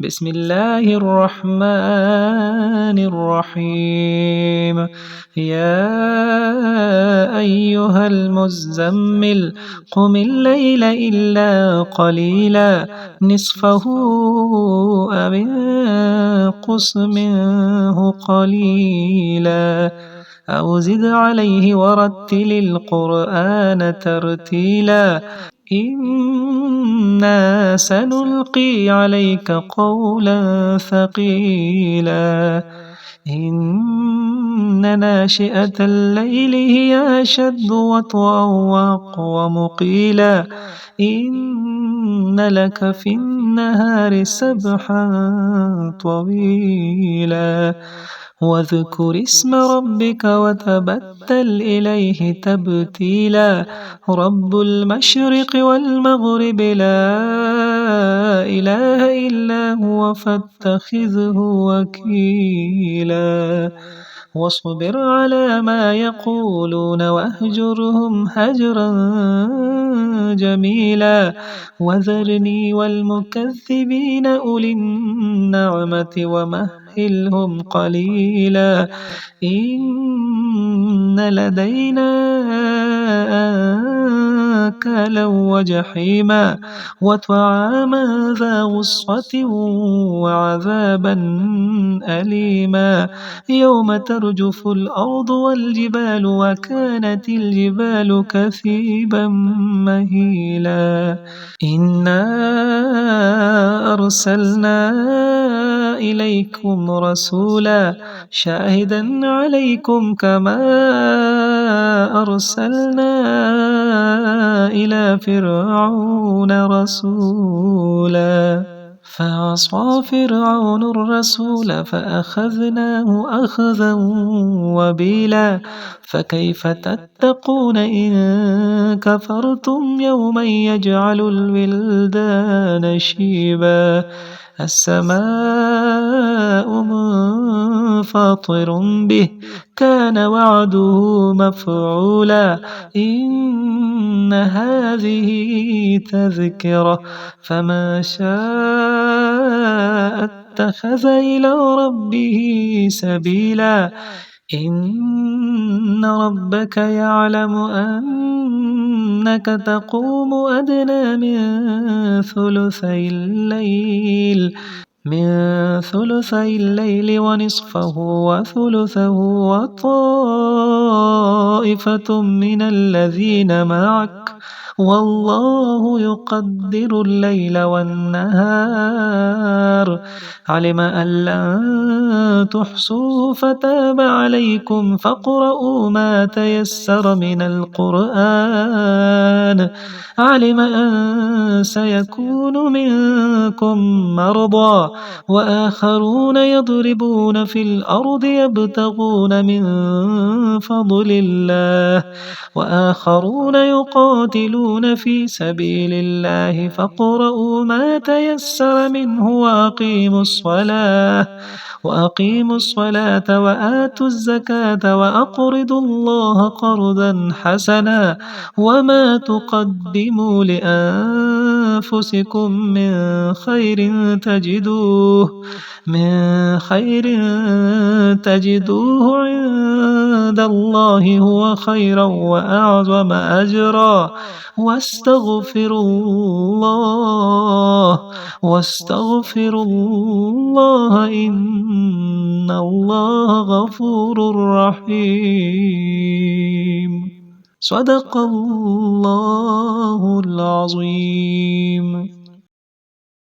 بسم الله الرحمن الرحيم. يا أيها المزمل قم الليل إلا قليلا نصفه أو انقص منه قليلا أو زد عليه ورتل القرآن ترتيلا إنا سنلقي عليك قولا ثقيلا إن ناشئة الليل هي أشد وطئا وأقوم قيلا إن لك في النهار سبحا طويلا واذكر اسم ربك وتبتل إليه تبتيلا رب المشرق والمغرب لا إله إلا هو فاتخذه وكيلا واصبر على ما يقولون واهجرهم هجرا جميلا وذرني والمكذبين أولي النعمة ومهلهم قليلا إن لدينا أنكالا وجحيما وطعاما ذا غصة وعذابا أليما يوم ترجف الأرض والجبال وكانت الجبال كثيبا مهيلا إنا أرسلنا إليكم رسولا شاهدا عليكم كما أرسلنا إلى فرعون رسولا فعصى فرعون الرسول فأخذناه أخذا وبيلا فكيف تتقون إن كفرتم يوما يجعل الولدان شيبا السماء منفطر به كان وعده مفعولا إن هذه تذكرة فما شاء اتخذ إلى ربه سبيلا إن ربك يعلم أنك تقوم أدنى من ثلثي الليل ونصفه وثلثه وطائفة من الذين معك والله يقدر الليل والنهار علم أن لن تحصوا فتاب عليكم فاقرؤوا ما تيسر من القرآن علم أن سيكون منكم مرضى وآخرون يضربون في الأرض يبتغون من فضل الله وآخرون يقاتلون في سبيل الله فاقرؤوا ما تيسر منه وأقيموا الصلاة وآتوا الزكاة وأقرضوا الله قرضا حسنا وما تقدموا لأنفسكم من خير تجدوه عند الله هو خيرا وأعظم أجرا واستغفروا الله إن الله غفور رحيم صدق الله العظيم.